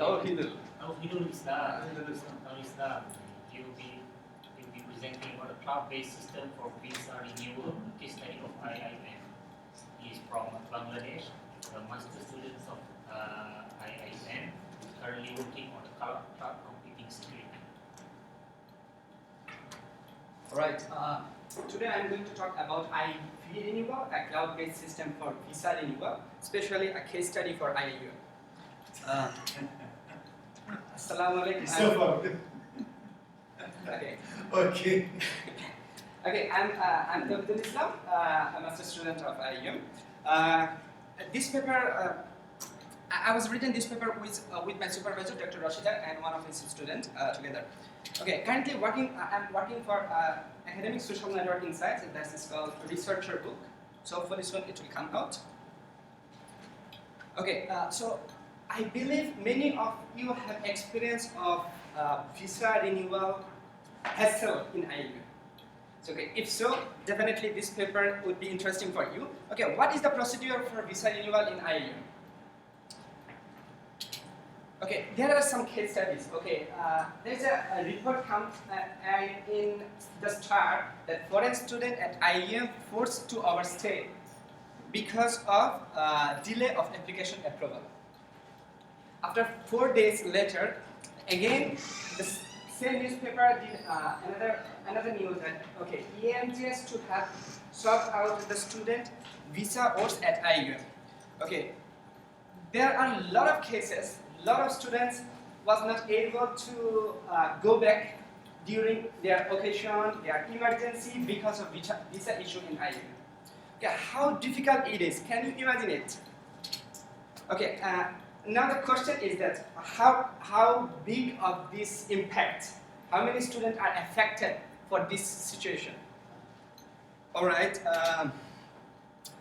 Thouhedul. Thouhedul Islam. You'll be presenting about a cloud-based system for VISA Renewal, Case Study of IIUM. He is from Bangladesh, the master students of IIUM, currently working on cloud computing security. Alright, today I'm going to talk about i-VRenewal, a cloud-based system for VISA renewal, especially a case study for IIUM. Assalamu alaikum. Okay. Okay. Okay, I'm Thouhedul Islam, a master student of IIUM. This paper, I was reading this paper with my supervisor, Dr. Rashidah, and one of his students together. Okay, currently I'm working for academic social networking sites, and that is called researcher book. So for this one, it will come out. Okay, so I believe many of you have experience of VISA renewal hassle in IIUM. So, okay, if so, definitely this paper would be interesting for you. Okay, what is the procedure for VISA renewal in IIUM? Okay, there are some case studies. Okay, there's a report comes in the start that foreign student at IIUM forced to overstay because of delay of application approval. After 4 days later, again the same newspaper did another news that okay, EMGS to have solved out the student visa course at IIUM. Okay, there are a lot of cases. A lot of students was not able to go back during their occasion, their emergency because of visa issue in IIUM. Okay, how difficult it is? Can you imagine it? Okay, now the question is that how big of this impact? How many students are affected for this situation? All right.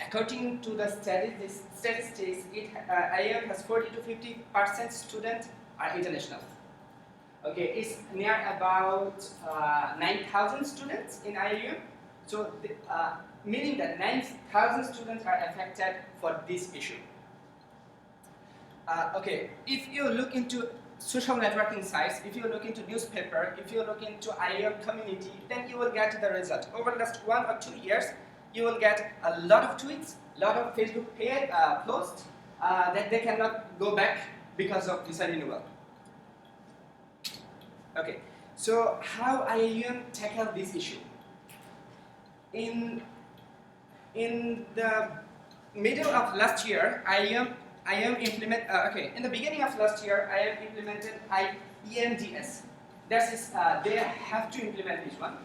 According to the statistics, IIUM has 40 to 50% students are international. Okay, it's near about 9,000 students in IIUM. So, meaning that 9,000 students are affected for this issue. Okay, if you look into social networking sites, if you look into newspaper, if you look into IIUM community, then you will get the result. Over the last 1 or 2 years, you will get a lot of tweets, a lot of Facebook posts that they cannot go back because of visa renewal. Okay, so how IIUM tackle this issue? In the middle of last year, in the beginning of last year, IIUM implemented EMDS. That is, they have to implement this one.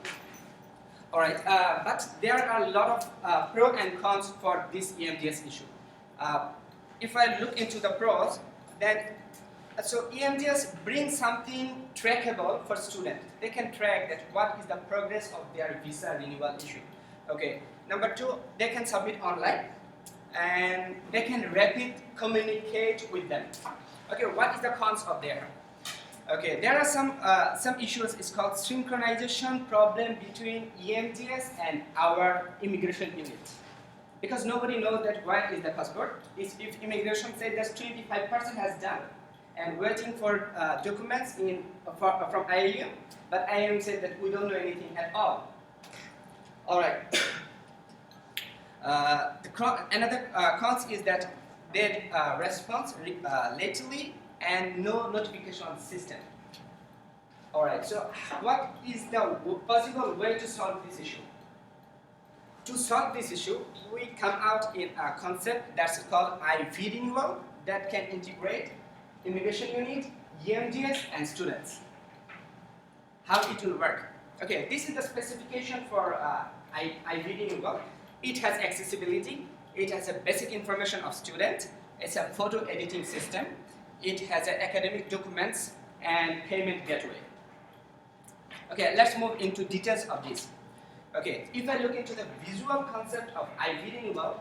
Alright, but there are a lot of pros and cons for this EMDS issue. If I look into the pros, then so EMDS brings something trackable for students. They can track that what is the progress of their visa renewal issue. Okay. Number 2, they can submit online, and they can rapidly communicate with them. Okay, what is the cons of there? Okay, there are some issues. It's called synchronization problem between EMDS and our immigration unit, because nobody knows that where is the passport. If immigration said that 25% has done and waiting for documents from IIUM, but IIUM said that we don't know anything at all. All right. Another cons is that they respond lately and no notification system. Alright, so what is the possible way to solve this issue? To solve this issue, we come out in a concept that's called i-VRenewal that can integrate immigration unit, EMGS, and students. How it will work? Okay, this is the specification for i-VRenewal. It has accessibility, it has a basic information of student, it's a photo editing system, it has academic documents and payment gateway. Okay, let's move into details of this. Okay, if I look into the visual concept of i-VRenewal,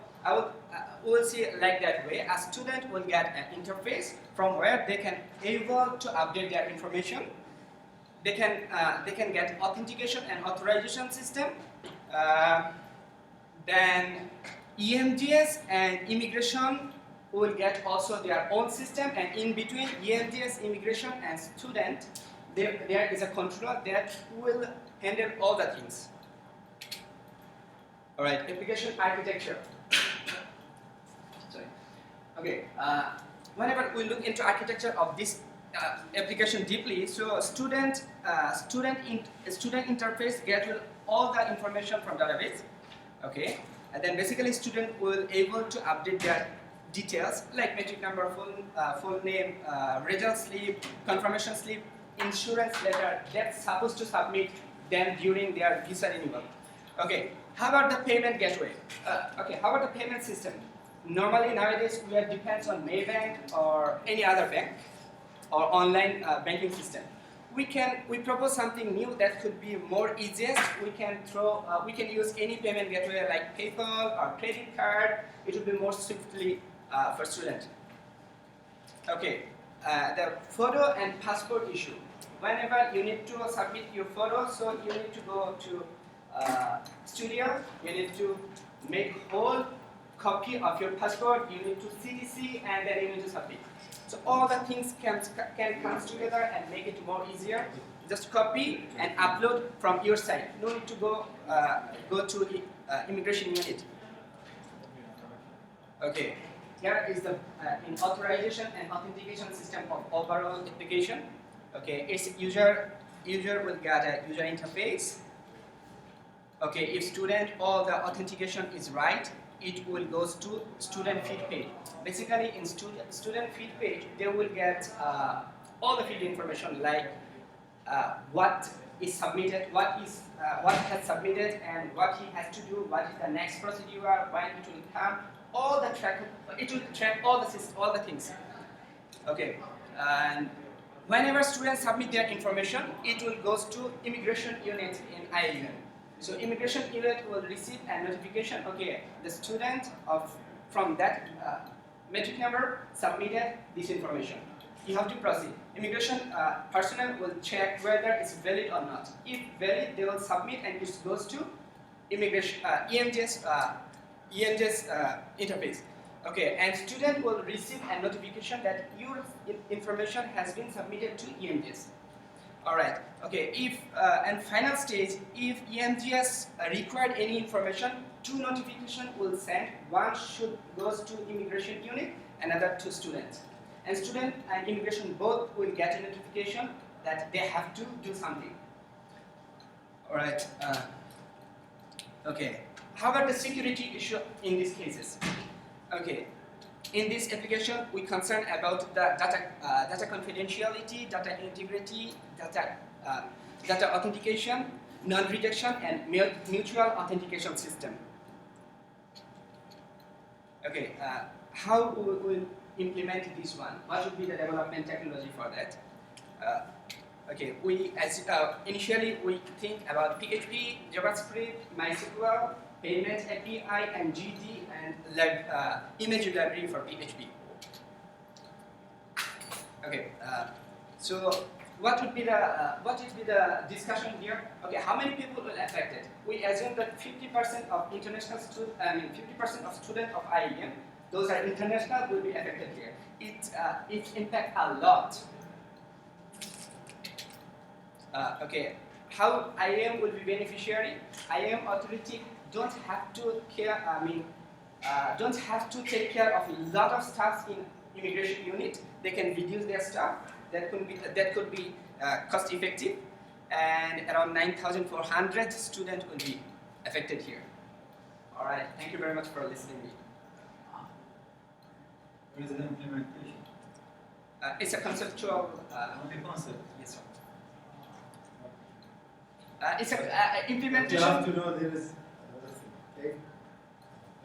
we will see it like that way. A student will get an interface from where they can able to update their information. They can get authentication and authorization system. Then EMGS and immigration will get also their own system, and in between EMGS, immigration, and student, there is a controller that will handle all the things. All right, application architecture. Sorry. Okay. Whenever we look into architecture of this application deeply, so student interface gets all the information from database. Okay, and then basically student will able to update their details like matric number, full name, result slip, confirmation slip, insurance letter that's supposed to submit them during their visa renewal. Okay, how about the payment gateway? Okay, how about the payment system? Normally nowadays we are depends on Maybank or any other bank or online banking system. We propose something new that could be more easiest. We can use any payment gateway like PayPal or credit card. It will be more swiftly for student. Okay, the photo and passport issue. Whenever you need to submit your photo, so you need to go to studio. You need to make whole copy of your passport. You need to CTC, and then you need to submit. So all the things can come together and make it more easier. Just copy and upload from your side. No need to go to the immigration unit. Okay, here is the authorization and authentication system of overall application. Okay, its user will get a user interface. Okay, if student all the authentication is right, it will goes to student feed page. Basically, in student feed page, they will get all the field information like what is submitted, what has submitted, and what he has to do, what is the next procedure, when it will come. All the it will track all the things. Okay, and whenever students submit their information, it will goes to immigration unit in IIUM. So immigration unit will receive a notification. Okay, the student from that metric number submitted this information. You have to proceed. Immigration personnel will check whether it's valid or not. If valid, they will submit, and it goes to immigration EMGS interface. Okay, and student will receive a notification that your information has been submitted to EMGS. All right. Okay. If and final stage, if EMGS required any information, two notifications will send. One should goes to immigration unit, another to student. And student and immigration both will get a notification that they have to do something. All right. Okay. How about the security issue in these cases? Okay. In this application, we concern about the data confidentiality, data integrity, data authentication, non-rejection, and mutual authentication system. Okay, how we will implement this one? What would be the development technology for that? Okay, initially we think about PHP, JavaScript, MySQL, Payment API, and GD, and image library for PHP. Okay, so what would be the discussion here? Okay, how many people will affected? We assume that 50% of international students, 50% of students of IIUM, those are international, will be affected here. It impacts a lot. Okay, how IIUM will be beneficiary? IIUM authority don't have to take care of a lot of stuff in immigration unit. They can reduce their staff. That could be cost effective, and around 9,400 students will be affected here. All right, thank you very much for listening to me. What is an implementation? It's a conceptual. Only concept. Yes, sir. It's a implementation. You have to know there is. Okay.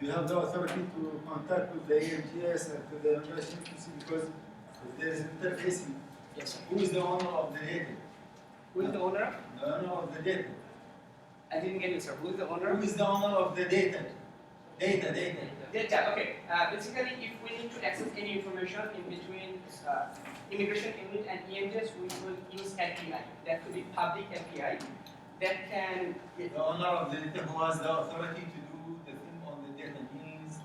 You have the authority to contact with the EMGS and to the immigration agency because if there is interfacing. Yes, sir. Who is the owner of the data? Who is the owner? The owner of the data. I didn't get you, sir. Who is the owner? Who is the owner of the data? Data. Data. Okay. Basically, if we need to access any information in between immigration unit and EMGS, we will use API. That could be public API. That can. The owner of the data who has the authority to do the thing on the data means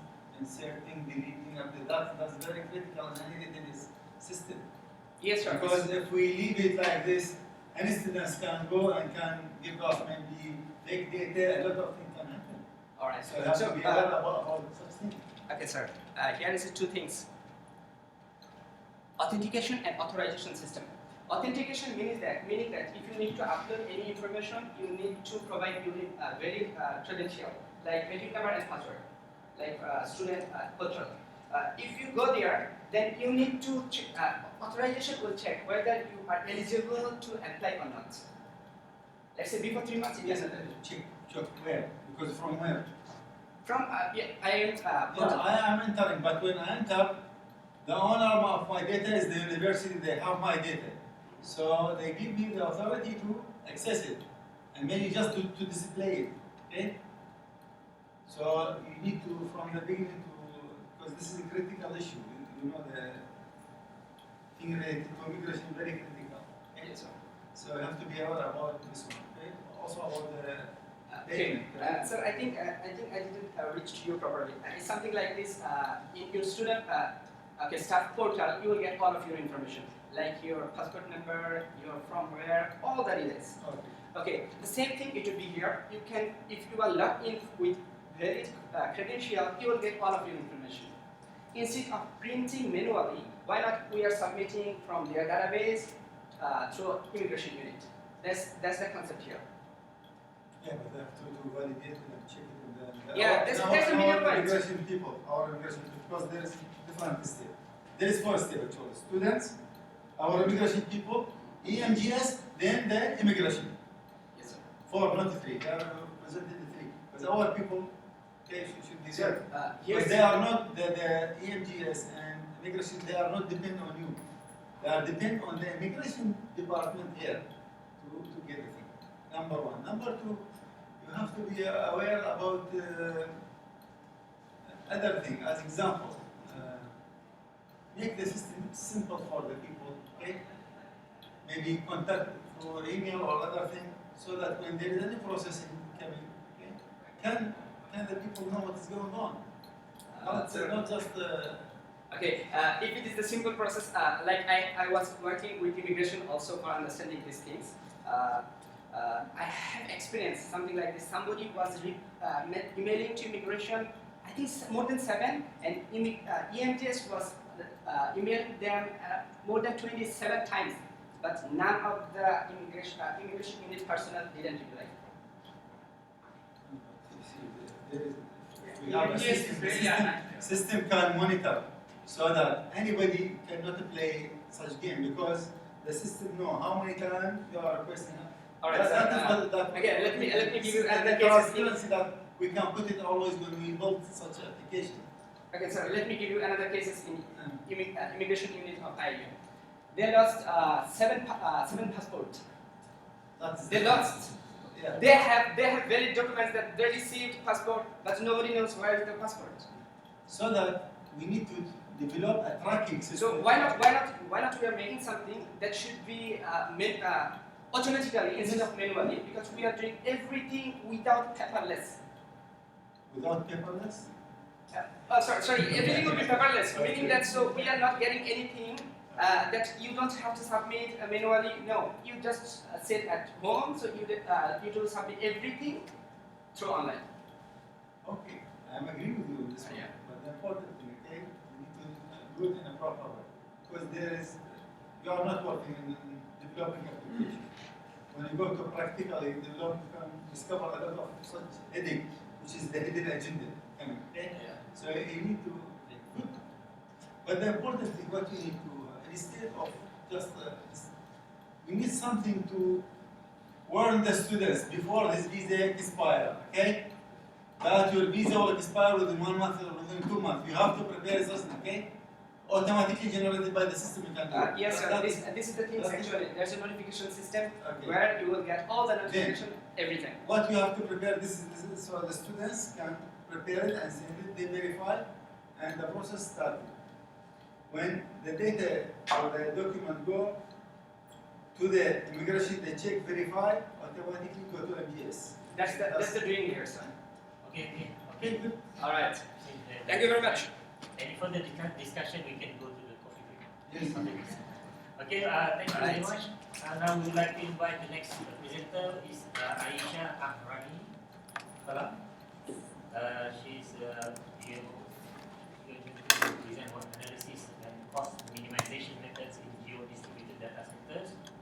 inserting, deleting, update. That's very critical and needed in this system. Yes, sir. Because if we leave it like this, any students can go and can give us maybe fake data, a lot of things can happen. All right. So you have to be aware about such things. Okay, sir. Here is two things. Authentication and authorization system. Authentication means that if you need to upload any information, you need to provide unique valid credential, like matrix number and password, like student portal. If you go there, then you need to check, authorization will check whether you are eligible to apply or not. Let's say before 3 months, Yes, check where? Because from where? From I am entering, but when I enter, the owner of my data is the university, they have my data. So they give me the authority to access it, and maybe just to display it, okay? So you need to, from the beginning because this is a critical issue, you know, the thing related to immigration very critical, okay? So you have to be aware about this one, okay? Also about the okay. So I think I didn't reach to you properly. It's something like this. In your student staff portal, you will get all of your information, like your passport number, you're from where, all the details. Okay. The same thing it will be here. You can, if you are logged in with valid credential, you will get all of your information. Instead of printing manually, why not we are submitting from their database through immigration unit? That's the concept here. Yeah, but they have to validate and check it with the that's a major point. immigration people, our immigration people, because there is different step. There is 4 steps actually. Students, our immigration people, EMGS, then the immigration. Yes, sir. 4, not 3. They are presented in 3. Because our people, okay, should be there. Yes. They are not the EMGS and immigration. They are not dependent on you. They are dependent on the immigration department here to get the thing. Number 1. Number 2, you have to be aware about other thing. As example, make the system simple for the people. Okay? Maybe contact for email or other thing, so that when there is any processing coming, okay, can the people know what is going on? Not just. Okay, if it is the simple process, like I was working with immigration also for understanding these things. I have experienced something like this. Somebody was emailing to immigration, I think more than 7, and EMTS was emailed them more than 27 times, but none of the immigration unit personnel didn't reply. We have a system can monitor so that anybody cannot play such game, because the system know how many times you are requesting. All right, again, let me give you another case. That we can put it always when we build such application. Okay, so let me give you another cases in immigration unit of IIUM. They lost 7 passports. They lost. Yeah. They have valid documents that they received passport, but nobody knows where is the passport. So that we need to develop a tracking system. So why not we are making something that should be made automatically instead of manually, because we are doing everything without paperless. Without paperless? Sorry, everything will be paperless, meaning that so we are not getting anything that you don't have to submit manually. No, you just sit at home, so you do submit everything through online. Okay, I'm agreeing with you on this one. Yeah. But the important thing, okay, we need to do it in a proper way. Because you are not working in developing application. When you go to practically develop, you can discover a lot of such heading, which is the hidden agenda. Okay? Yeah. So you need to good. But the important thing, what you need to, instead of just, we need something to warn the students before this visa expire, okay? That your visa will expire within 1 month or within 2 months. You have to prepare something, okay? Automatically generated by the system you can do. Yes, sir. This is the thing actually. There's a notification system where you will get all the notification every time. What you have to prepare, this is so the students can prepare it and send it, they verify, and the process starts. When the data or the document go to the immigration, they check, verify, automatically go to MGS. That's the doing here, sir. Okay. Okay, good. All right. Thank you very much. Any further discussion, we can go to the coffee break. Yes. Okay, thank you very much. Now we would like to invite the next presenter is Aisha Ahrani. She's